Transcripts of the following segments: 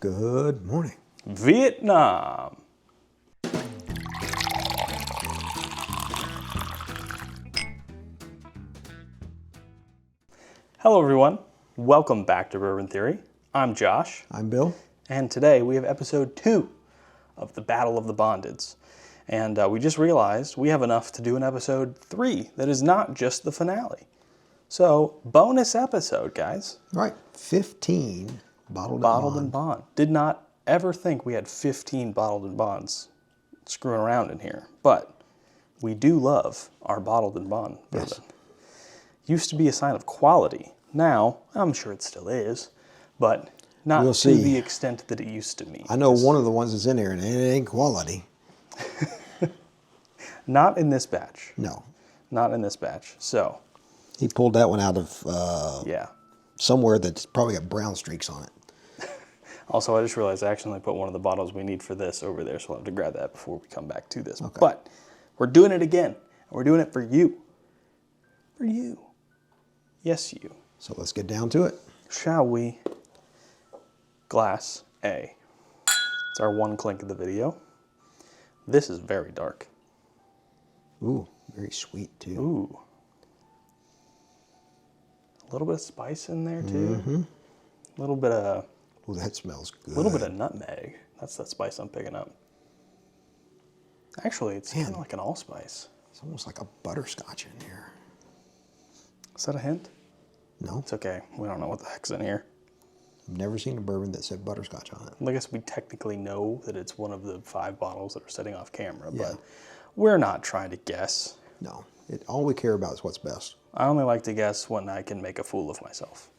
Good morning. Vietnam. Hello everyone, welcome back to Bourbon Theory. I'm Josh. I'm Bill. And today we have episode 2 of the Battle of the Bondeds. And we just realized we have enough to do an episode 3 that is not just the finale. So, bonus episode, guys. Right, 15 bottled and bond. Did not ever think we had 15 bottled and bonds screwing around in here. But we do love our bottled and bond bourbon. Yes. Used to be a sign of quality. Now, I'm sure it still is, but not We'll to see. the extent that it used to be. I know one of the ones that's in there, and it ain't quality. Not in this batch. No. Not in this batch. So, He pulled that one out of yeah. somewhere that's probably got brown streaks on it. Also, I just realized I accidentally put one of the bottles we need for this over there, so I'll have to grab that before we come back to this. Okay. But we're doing it again. And we're doing it for you. For you. Yes, you. So let's get down to it. Shall we? Glass A. It's our one clink of the video. This is very dark. Ooh, very sweet too. Ooh. A little bit of spice in there too. Mm-hmm. A little bit of... Ooh, that smells good. A little bit of nutmeg. That's the spice I'm picking up. Actually, it's kind of like an allspice. It's almost like a butterscotch in here. Is that a hint? No, It's okay. We don't know what the heck's in here. I've never seen a bourbon that said butterscotch on it. I guess we technically know that it's one of the 5 bottles that are sitting off camera, Yeah. but we're not trying to guess. No, all we care about is what's best. I only like to guess when I can make a fool of myself.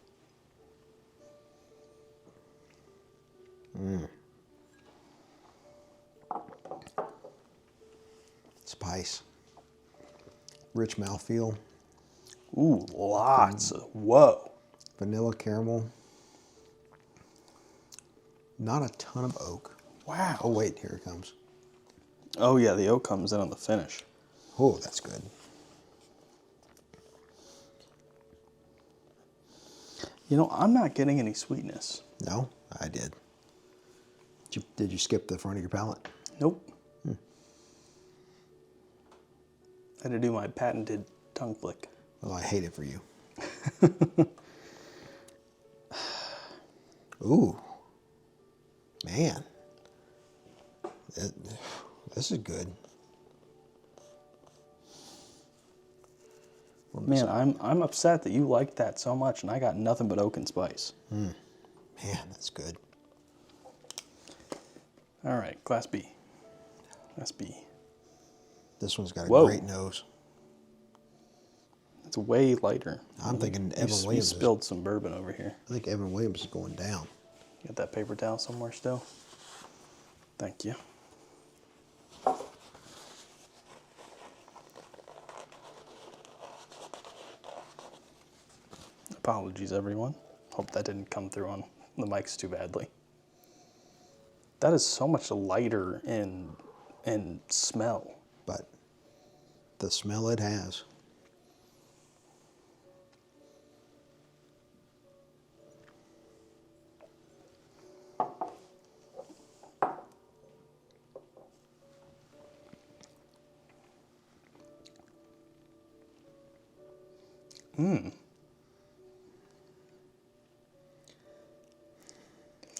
Spice. Rich mouthfeel. Ooh, lots of, whoa. Vanilla caramel. Not a ton of oak. Wow. Oh wait, here it comes. Oh yeah, the oak comes in on the finish. Oh, that's good. You know, I'm not getting any sweetness. No, I did. Did you skip the front of your palate? Nope. I had to do my patented tongue flick. Well, I hate it for you. Ooh, man, this is good. Man, I'm upset that you liked that so much and I got nothing but oak and spice. Man, that's good. All right, Glass B. Glass B. This one's got a Whoa. great nose. It's way lighter. I'm thinking Evan You Williams. spilled some bourbon over here. I think Evan Williams is going down. Got that paper towel somewhere still? Thank you. Apologies, everyone. Hope that didn't come through on the mics too badly. That is so much lighter in smell. But the smell it has.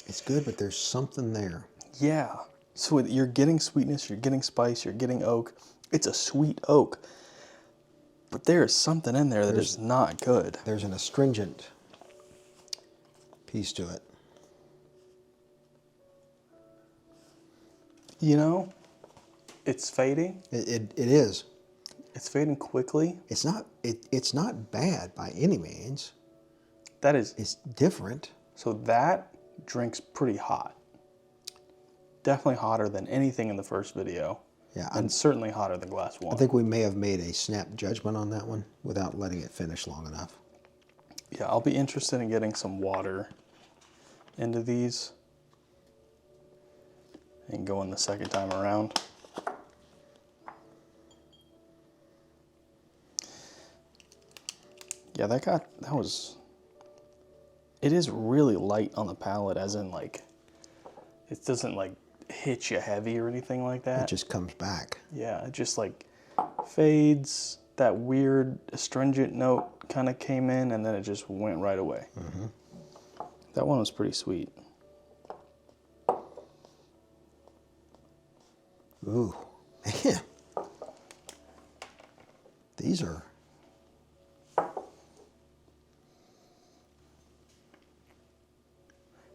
It's good, but there's something there. Yeah. So you're getting sweetness, you're getting spice, you're getting oak. It's a sweet oak. But there is something in there that is not good. There's an astringent piece to it. You know, it's fading. It is. It's fading quickly. It's not bad by any means. That is, It's different. so that drinks pretty hot. Definitely hotter than anything in the first video. Yeah, And certainly hotter than Glass 1. I think we may have made a snap judgment on that one without letting it finish long enough. Yeah, I'll be interested in getting some water into these and going the second time around. Yeah, it is really light on the palate, as in like, It doesn't like hit you heavy or anything like that. It just comes back. Yeah, it just like fades. That weird astringent note kind of came in, and then it just went right away. Mm-hmm. That one was pretty sweet. Ooh, man. These are...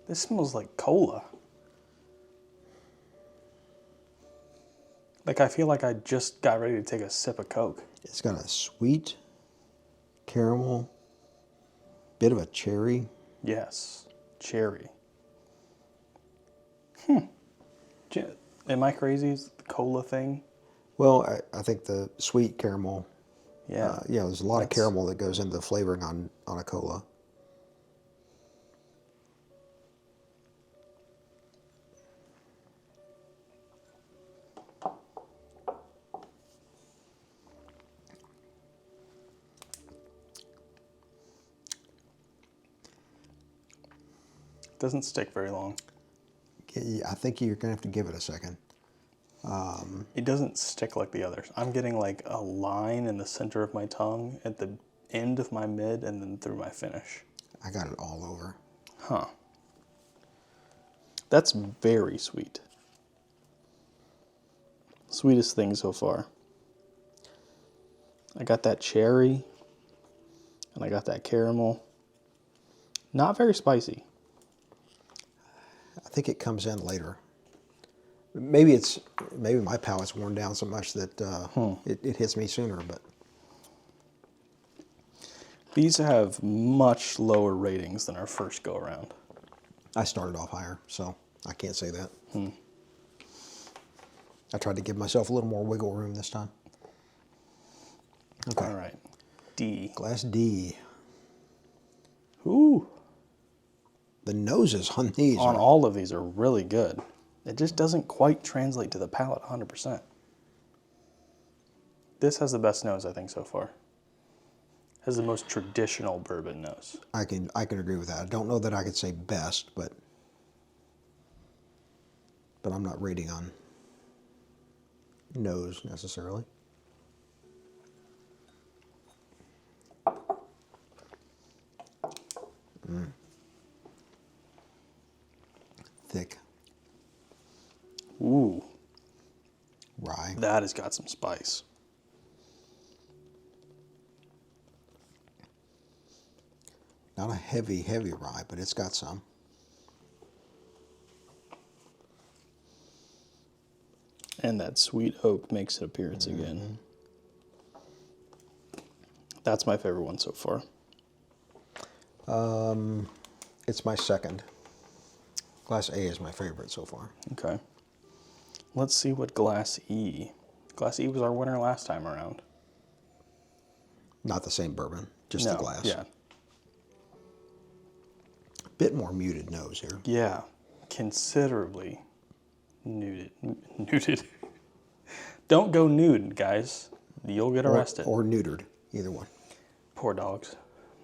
This smells like cola. Like I feel like I just got ready to take a sip of Coke. It's got a sweet caramel, bit of a cherry. Yes, cherry. Am I crazy? Is it the cola thing? Well, I think the sweet caramel. Yeah. Yeah, there's a lot of caramel that goes into the flavoring on a cola. Doesn't stick very long. I think you're going to have to give it a second. It doesn't stick like the others. I'm getting like a line in the center of my tongue, at the end of my mid, and then through my finish. I got it all over. Huh. That's very sweet. Sweetest thing so far. I got that cherry, and I got that caramel. Not very spicy. I think it comes in later. Maybe my palate's worn down so much that it hits me sooner. But these have much lower ratings than our first go around. I started off higher, so I can't say that. I tried to give myself a little more wiggle room this time. Okay. All right. D. Glass D. Ooh. The noses on these On are... all of these are really good. It just doesn't quite translate to the palate 100%. This has the best nose, I think, so far. Has the most traditional bourbon nose. I can agree with that. I don't know that I could say best, but I'm not rating on nose necessarily. Thick. Ooh. Rye. That has got some spice. Not a heavy rye, but it's got some. And that sweet oak makes an appearance again. That's my favorite one so far. It's my second. Glass A is my favorite so far. Okay. Let's see what Glass E. Glass E was our winner last time around. Not the same bourbon, just the glass. Yeah. Bit more muted nose here. Yeah. Considerably nuded. Don't go nude, guys. You'll get arrested. Or neutered, either one. Poor dogs.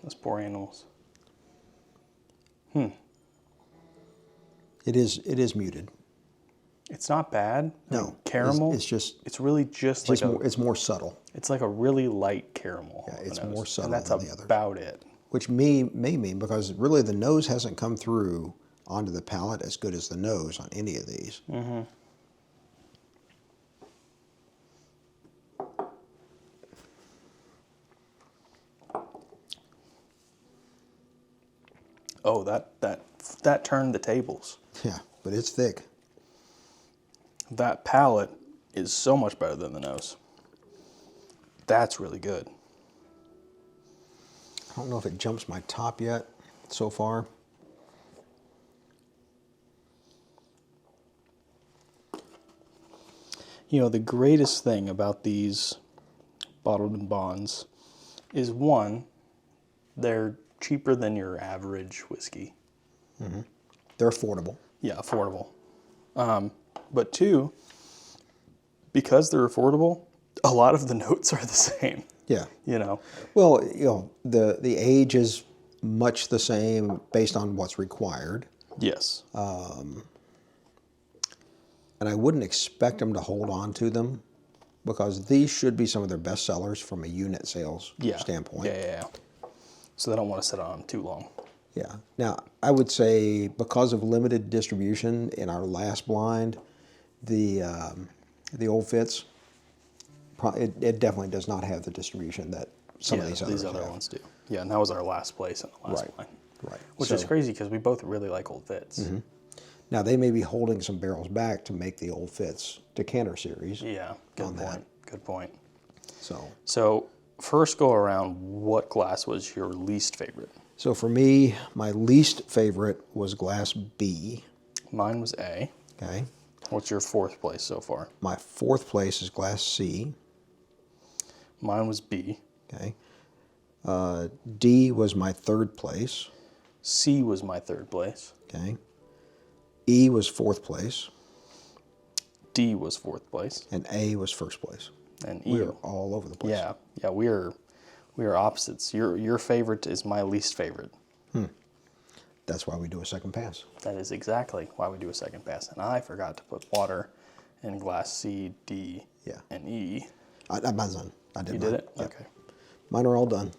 Those poor animals. It is muted. It's not bad. No, Caramel. it's really just like it's more subtle. It's like a really light caramel. Yeah, it's on the more nose, subtle and that's than the others. about it. Which may mean, because really the nose hasn't come through onto the palate as good as the nose on any of these. Mm-hmm. Oh, that turned the tables. Yeah, but it's thick. That palate is so much better than the nose. That's really good. I don't know if it jumps my top yet so far. You know, the greatest thing about these bottled in bonds is, one, they're cheaper than your average whiskey. Mm-hmm. They're affordable. Yeah, affordable. But two, because they're affordable, a lot of the notes are the same. Yeah. You know. Well, the age is much the same based on what's required. Yes. and I wouldn't expect them to hold on to them because these should be some of their best sellers from a unit sales standpoint. Yeah. So they don't want to sit on them too long. Yeah. Now, I would say because of limited distribution in our last blind, the Old Fitz, it definitely does not have the distribution that some of these other ones do. Yeah, and that was our last place in the last blind. Right. Which is crazy because we both really like Old Fitz. Mm-hmm. Now, they may be holding some barrels back to make the Old Fitz decanter series. Yeah, good point. So first go around, what glass was your least favorite? So for me, my least favorite was glass B. Mine was A. Okay. What's your fourth place so far? My fourth place is glass C. Mine was B. Okay. D was my third place. C was my third place. Okay. E was fourth place. D was fourth place. And A was first place. And E. We're all over the place. Yeah, we are opposites. Your favorite is my least favorite. That's why we do a second pass. That is exactly why we do a second pass. And I forgot to put water in glass C, D, and E. Mine's done. You did it? Yep. Okay. Mine are all done.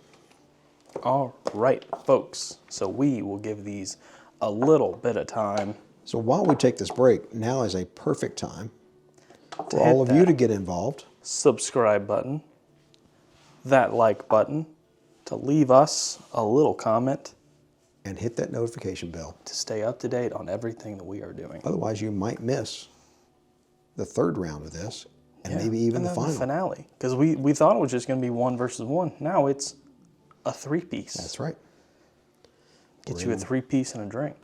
All right, folks. So we will give these a little bit of time. So while we take this break, now is a perfect time for all of you to get involved. Subscribe button, that like button, to leave us a little comment. And hit that notification bell. To stay up to date on everything that we are doing. Otherwise, you might miss the third round of this, and maybe even the final. The finale. Because we thought it was just going to be 1 versus 1. Now it's a 3-piece. That's right. Get you a 3-piece and a drink.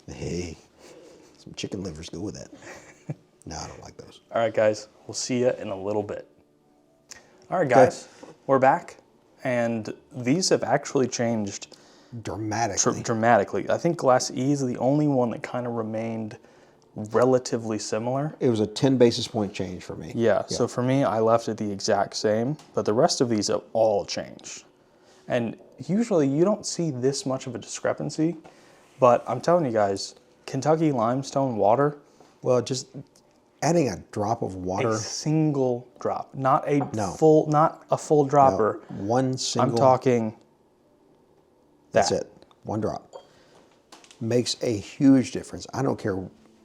Hey, some chicken livers go with that. No, I don't like those. All right, guys. We'll see you in a little bit. All right, guys. We're back. And these have actually changed dramatically. I think glass E is the only one that kind of remained relatively similar. It was a 10 basis point change for me. Yeah, so for me, I left it the exact same, but the rest of these have all changed. And usually you don't see this much of a discrepancy, but I'm telling you guys, Kentucky limestone water. Well, just adding a drop of water. A single drop, not a full dropper. No, one single. I'm talking That's it. One drop. Makes a huge difference. I don't care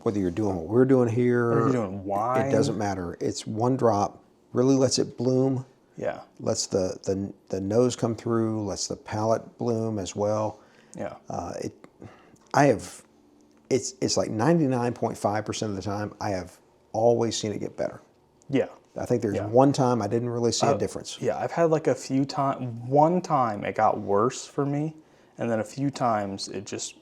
whether you're doing what we're doing here. Or you're doing wine. It doesn't matter. It's one drop. Really lets it bloom. Yeah. Lets the nose come through. Lets the palate bloom as well. Yeah. It's like 99.5% of the time, I have always seen it get better. Yeah. I think there's one time I didn't really see a difference. Yeah, I've had like a few times. One time it got worse for me, and then a few times it just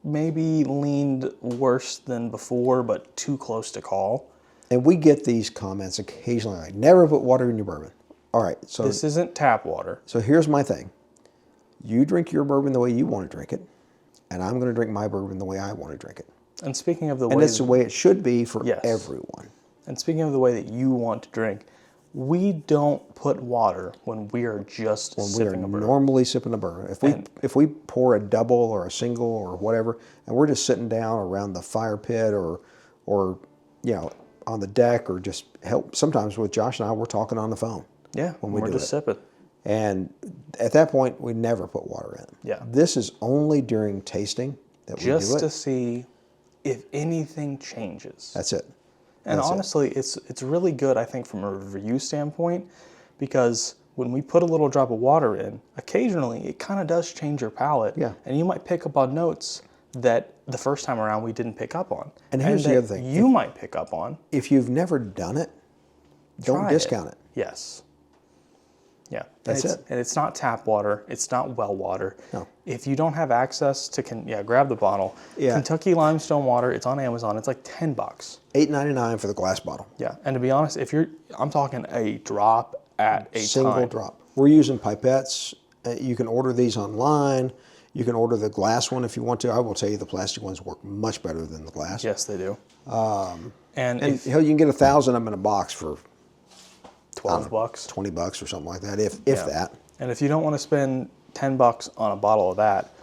maybe leaned worse than before, but too close to call. And we get these comments occasionally, like, never put water in your bourbon. All right, so this isn't tap water. So here's my thing. You drink your bourbon the way you want to drink it, and I'm going to drink my bourbon the way I want to drink it. And speaking of the way... And it's the way it should be for everyone. And speaking of the way that you want to drink, we don't put water when we are just sipping a bourbon. Normally sipping a bourbon. If we pour a double or a single or whatever, and we're just sitting down around the fire pit or you know, on the deck, or just help. Sometimes with Josh and I, we're talking on the phone. Yeah, when we're just sipping. And at that point, we never put water in. Yeah. This is only during tasting that we do it. Just to see if anything changes. That's it. And honestly, it's really good, I think, from a review standpoint, because when we put a little drop of water in, occasionally it kind of does change your palate. Yeah. And you might pick up on notes that the first time around we didn't pick up on. And here's the other thing. You might pick up on. If you've never done it, don't discount it. Yes. Yeah. That's it. And it's not tap water. It's not well water. No. If you don't have access to, grab the bottle. Yeah. Kentucky limestone water, it's on Amazon. It's like $10. $8.99 for the glass bottle. Yeah. And to be honest, I'm talking a drop at a single drop. We're using pipettes. You can order these online. You can order the glass one if you want to. I will tell you the plastic ones work much better than the glass. Yes, they do. And hell, you can get 1,000 of them in a box for $12, $20 or something like that, if that. And if you don't want to spend $10 on a bottle of that,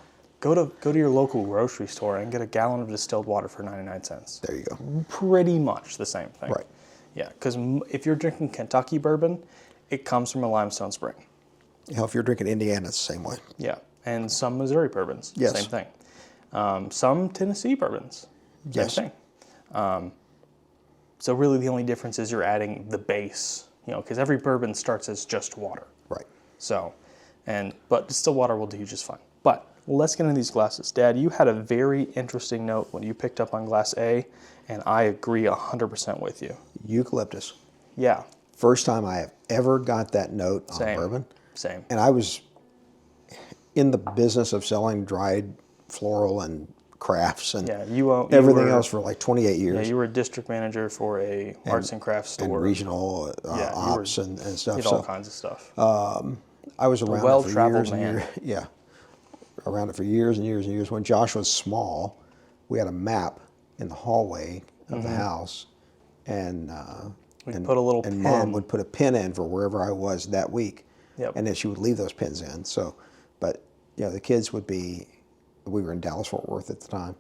Go to your local grocery store and get a gallon of distilled water for 99 cents. There you go. Pretty much the same thing. Right. Yeah, because if you're drinking Kentucky bourbon, it comes from a limestone spring. Hell, if you're drinking Indiana, it's the same way. Yeah, and some Missouri bourbons, Yes. same thing. Some Tennessee bourbons, same Yes. thing. So really the only difference is you're adding the base, because every bourbon starts as just water. Right. So, but distilled water will do you just fine. But let's get into these glasses. Dad, you had a very interesting note when you picked up on glass A, and I agree 100% with you. Eucalyptus. Yeah. First time I have ever got that note on Same. bourbon. Same. And I was in the business of selling dried floral and crafts and Yeah, you everything were- else for like 28 years. Yeah, you were a district manager for a arts and crafts and store. regional Yeah, you ops and stuff. Did all kinds of stuff. I was around it for well-traveled years and man. years. Yeah, around it for years and years and years. When Josh was small, we had a map in the hallway of the house, and put a little and pin. Mom would put a pin in for wherever I was that week, Yep. and then she would leave those pins in. So, but the kids would be. We were in Dallas Fort Worth at the time,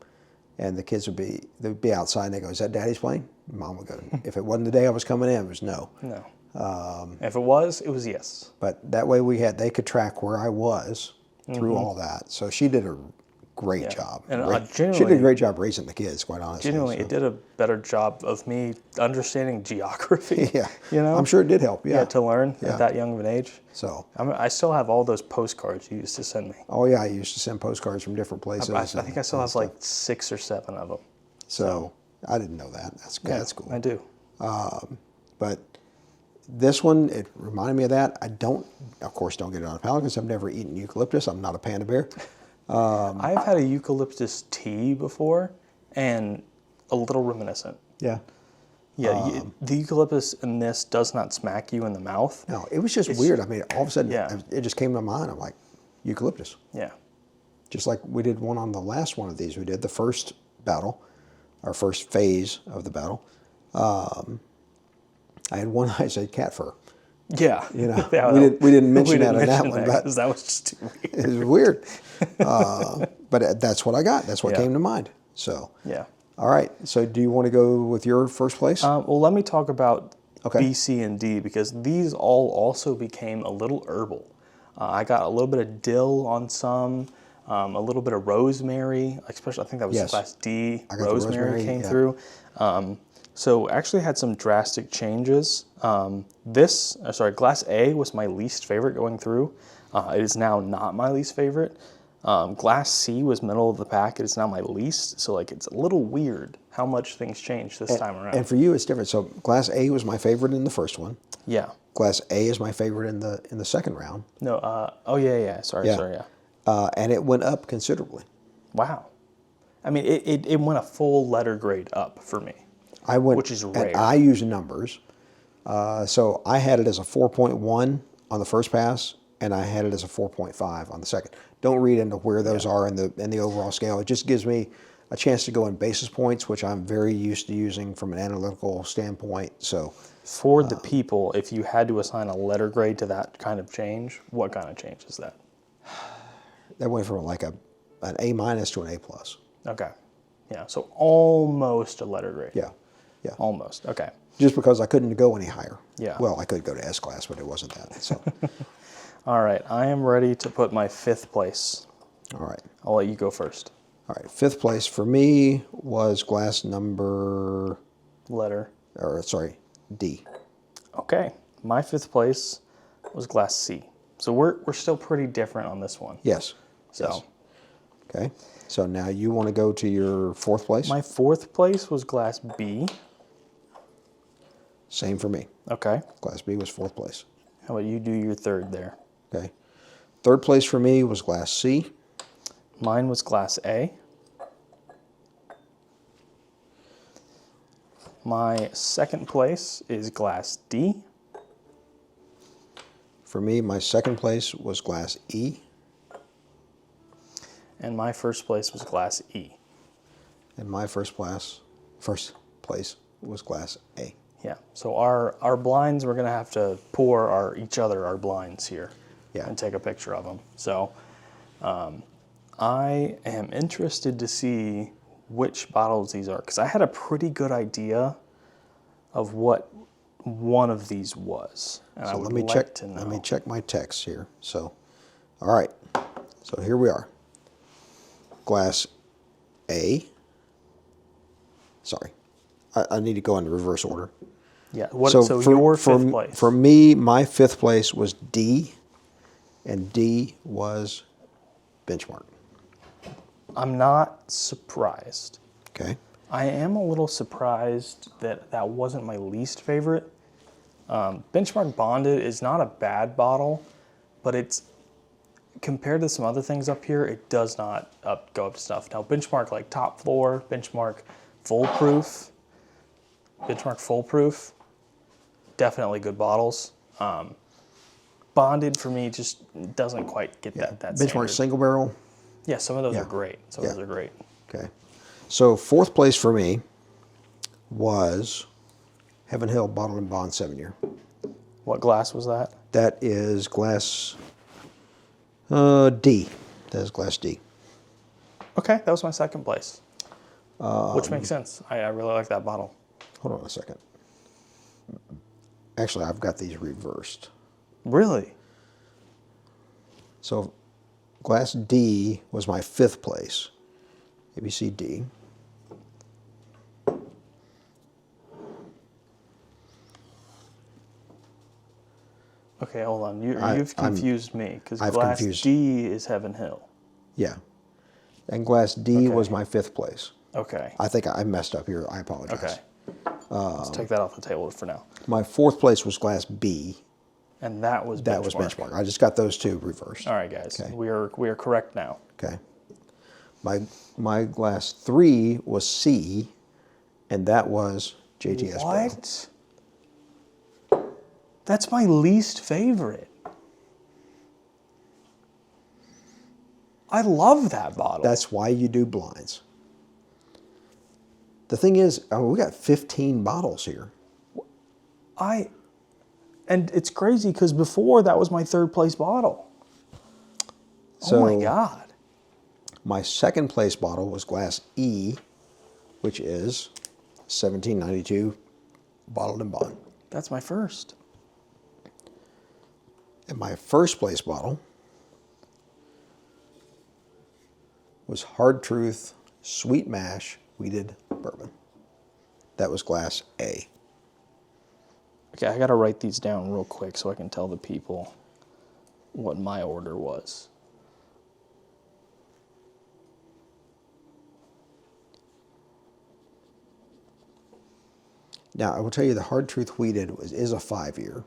and the kids they'd be outside and they go, "Is that Daddy's plane?" And Mom would go, "If it wasn't the day I was coming in, it was no." No. If it was yes. But that way they could track where I was through all that. So she did a great job. And she did a genuinely- great job raising the kids, quite honestly. Genuinely, so. it did a better job of me understanding geography. Yeah. You know? I'm sure it did help. Yeah. To learn Yeah. at that young of an age. So, I still have all those postcards you used to send me. oh yeah, I used to send postcards from different places. I think I still have like 6 or 7 of them. So I didn't know that. That's good. Yeah, That's cool. I do. But this one, it reminded me of that. I of course, don't get it on a palate because I've never eaten eucalyptus. I'm not a panda bear. I've had a eucalyptus tea before, and a little reminiscent. Yeah. Yeah, the eucalyptus in this does not smack you in the mouth. No, it was just weird. I mean, all of a sudden, Yeah. it just came to mind. I'm like, eucalyptus. Yeah. Just like we did one on the last one of these. We did the first battle, our first phase of the battle. I had one I said cat fur. Yeah. Yeah, we didn't mention that in that mention one, that but 'cause that was just too weird. it was weird. But that's what I got. That's what came to mind. So, Yeah. all right. So, do you want to go with your first place? Well, let me talk about Okay. B, C, and D because these all also became a little herbal. I got a little bit of dill on some, a little bit of rosemary, especially I think that was Yes. class D. I got the Rosemary rosemary, came yeah. through. So actually had some drastic changes. Glass A was my least favorite going through. It is now not my least favorite. Glass C was middle of the pack. It is now my least. So it's a little weird how much things changed this time around. And for you, it's different. So, Glass A was my favorite in the first one. Yeah. Glass A is my favorite in the second round. No. Yeah. Sorry. And it went up considerably. Wow. I mean, it went a full letter grade up for me. Which is rare. And I use numbers. So I had it as a 4.1 on the first pass, and I had it as a 4.5 on the second. Don't read into where those are in the overall scale. It just gives me a chance to go in basis points, which I'm very used to using from an analytical standpoint. So For the people, if you had to assign a letter grade to that kind of change, what kind of change is that? that went from like an A minus to an A plus. Okay. Yeah, so almost a letter grade. Yeah. Almost, okay. Just because I couldn't go any higher. Yeah. Well, I could go to S class, but it wasn't that. So, All right, I am ready to put my 5th place. all right. I'll let you go first. All right. 5th place for me was glass number, D. Okay, my 5th place was glass C. So we're still pretty different on this one. Yes. So Yes. Okay. So now you want to go to your 4th place? my 4th place was glass B. Same for me. Okay. Glass B was 4th place. How about you do your 3rd there? Okay. 3rd place for me was glass C. Mine was glass A. My 2nd place is glass D. For me, my 2nd place was glass E. And my 1st place was glass E. And my first place was glass A. Yeah. So our blinds, we're gonna have to pour our blinds here. Yeah. And take a picture of them. So I am interested to see which bottles these are, because I had a pretty good idea of what one of these was. And I So would let me like to know. Let me check my text here. So, all right. So here we are. Glass A. Sorry, I need to go in the reverse order. Yeah. So your fifth place. For me, my fifth place was D, and D was Benchmark. I'm not surprised. Okay. I am a little surprised that that wasn't my least favorite. Benchmark Bonded is not a bad bottle, but it's, compared to some other things up here, it does not go up to snuff. Now, Benchmark like Top Floor, Benchmark Foolproof, definitely good bottles. Bonded for me just doesn't quite get that Benchmark standard. Single Barrel. Yeah, some of those Yeah. are great. Some of those are great. Okay. So fourth place for me was Heaven Hill Bottled and Bond 7-year. What glass was that? That is glass D. That is glass D. Okay, that was my second place. Which makes sense. I really like that bottle. Hold on a second. Actually, I've got these reversed. Really? So glass D was my fifth place. ABC D. Okay, hold on. You've confused me, because I've glass confused- D is Heaven Hill. Yeah. And glass D was my fifth place. Okay. I think I messed up here. I apologize. Okay. Let's take that off the table for now. My fourth place was glass B. And that was That Benchmark. was Benchmark. I just got those two reversed. All right, guys. Okay. We are correct now. Okay. My glass 3 was C, and that was JTS Brown. What? That's my least favorite. I love that bottle. That's why you do blinds. The thing is, we got 15 bottles here. And it's crazy because before that was my third place bottle. So oh my God. my second place bottle was glass E, which is 1792 Bottled and Bond. That's my first. And my first place bottle was Hard Truth Sweet Mash Wheated Bourbon. That was glass A. Okay, I got to write these down real quick so I can tell the people what my order was. Now, I will tell you the Hard Truth Wheated is a 5-year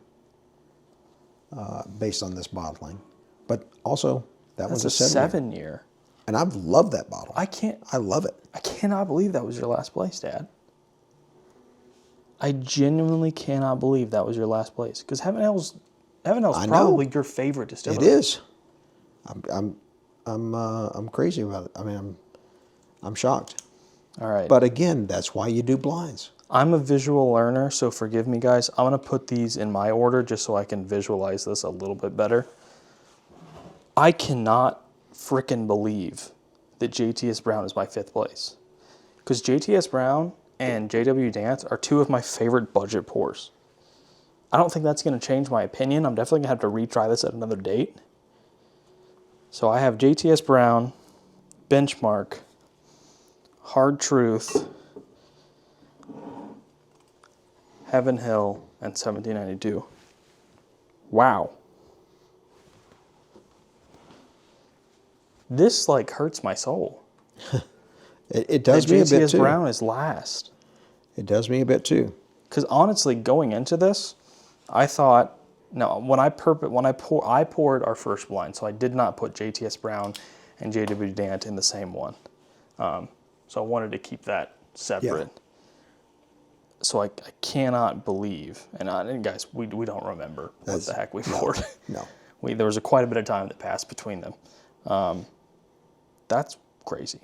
based on this bottling. But also, that That's was a a 7-year. 7-year. And I've loved that bottle. I love it. cannot believe that was your last place, Dad. I genuinely cannot believe that was your last place. Because Heaven Hill's I know. probably your favorite distillery. It is. I'm crazy about it. I mean, I'm shocked. All right. But again, that's why you do blinds. I'm a visual learner, so forgive me, guys. I'm going to put these in my order just so I can visualize this a little bit better. I cannot frickin' believe that JTS Brown is my fifth place. Because JTS Brown and JW Dance are two of my favorite budget pours. I don't think that's going to change my opinion. I'm definitely going to have to retry this at another date. So I have JTS Brown, Benchmark, Hard Truth, Heaven Hill, and 1792. Wow. This like hurts my soul. It does me a bit JTS too. Brown is last. It does me a bit too. Because honestly, going into this, I thought, no, when I poured our first blind, so I did not put JTS Brown and JW Dant in the same one. So I wanted to keep that separate. Yeah. So I cannot believe, and guys, we don't remember what the heck we poured. No. There was quite a bit of time that passed between them. That's crazy.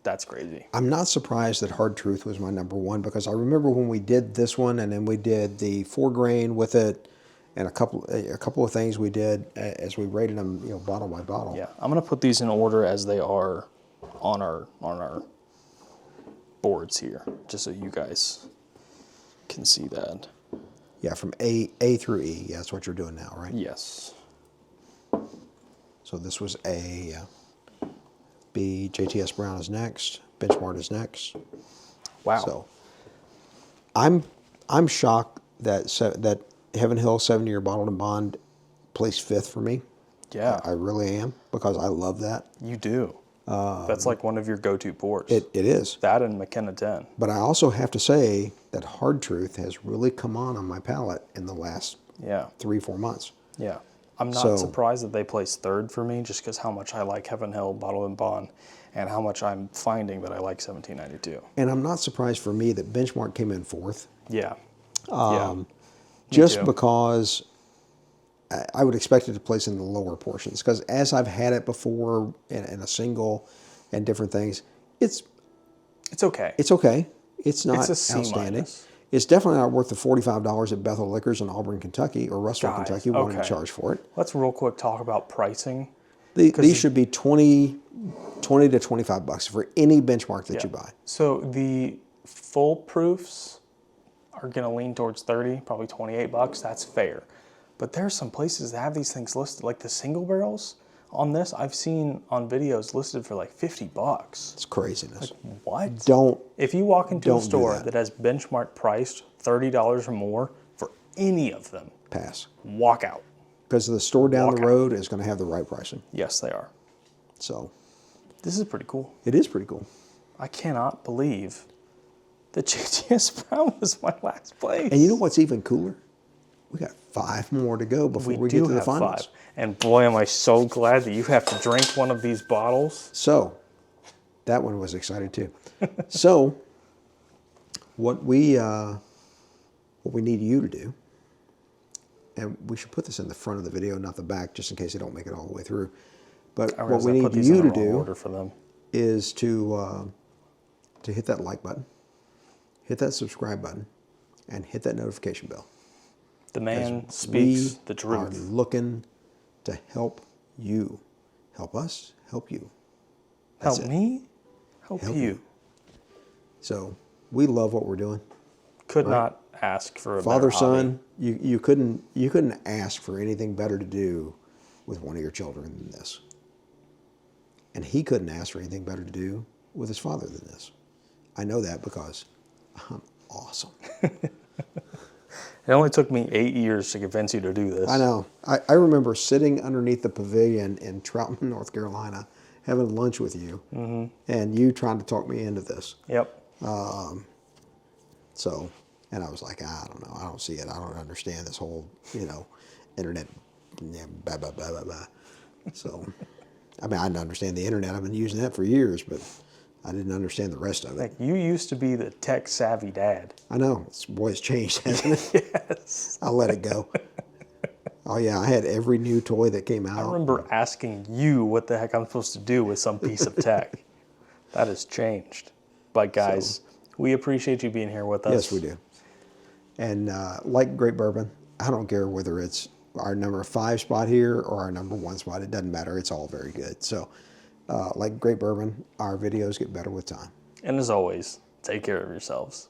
That's crazy. I'm not surprised that Hard Truth was my number one because I remember when we did this one and then we did the 4 grain with it and a couple of things we did as we rated them, bottle by bottle. Yeah, I'm gonna put these in order as they are on our boards here, just so you guys can see that. Yeah, from A through E. Yeah, that's what you're doing now, right? Yes. So this was A. B. JTS Brown is next. Benchmark is next. Wow. So I'm shocked that Heaven Hill 7-year bottled and bond placed 5th for me. Yeah. I really am, because I love that. You do. That's like one of your go-to pours. It is. That and McKenna 10. But I also have to say that Hard Truth has really come on my palate in the last Yeah. 3-4 months. Yeah. I'm not surprised that they placed 3rd for me, just because how much I like Heaven Hill Bottled and Bond and how much I'm finding that I like 1792. And I'm not surprised for me that Benchmark came in 4th. Yeah. Just too. because I would expect it to place in the lower portions. Because as I've had it before in a single and different things, it's okay. It's okay. It's not It's a C outstanding. minus. It's definitely not worth the $45 at Bethel Liquors in Auburn, Kentucky, or Russell, Guys, Kentucky, wanting to okay. charge for it. Let's real quick talk about pricing. These should be $20 to $25 for any Benchmark that you buy. So the full proofs are going to lean towards 30, probably $28. That's fair. But there's some places that have these things listed, like the single barrels on this. I've seen on videos listed for like $50. It's craziness. What? Don't. If you walk into a don't do store that. that has Benchmark priced $30 or more for any of them, Pass. walk out. Because the store down Walk the out. road is going to have the right pricing. Yes, they are. So This is pretty cool. it is pretty cool. I cannot believe that JTS Brown was my last place. And you know what's even cooler? We got 5 more to go before we get do to the have finals. 5. And boy, am I so glad that you have to drink one of these bottles. So that one was exciting too. So what we need you to do, and we should put this in the front of the video, not the back, just in case they don't make it all the way through. But what we need you to do order for them. is to hit that like button, hit that subscribe button, and hit that notification bell. The man speaks the We are truth. looking to help you. Help us, help you. That's Help it. me, help you. So we love what we're doing. Could not ask for a Father, better hobby. son, you couldn't ask for anything better to do with one of your children than this. And he couldn't ask for anything better to do with his father than this. I know that because I'm awesome. It only took me 8 years to convince you to do this. I know. I remember sitting underneath the pavilion in Troutman, North Carolina, having lunch with you, and you trying to talk me into this. Yep. So, and I was like, I don't know. I don't see it. I don't understand this whole, internet, blah, blah, blah, blah, blah. So, I mean, I didn't understand the internet. I've been using that for years, but I didn't understand the rest of it. Like, you used to be the tech savvy dad. I know. Boy, it's changed, hasn't it? Yes. I'll let it go. Oh, yeah. I had every new toy that came out. I remember asking you what the heck I'm supposed to do with some piece of tech. That has changed. But guys, we appreciate you being here with us. Yes, we do. And like Great Bourbon, I don't care whether it's our number 5 spot here or our number 1 spot. It doesn't matter. It's all very good. So like Great Bourbon, our videos get better with time. And as always, take care of yourselves.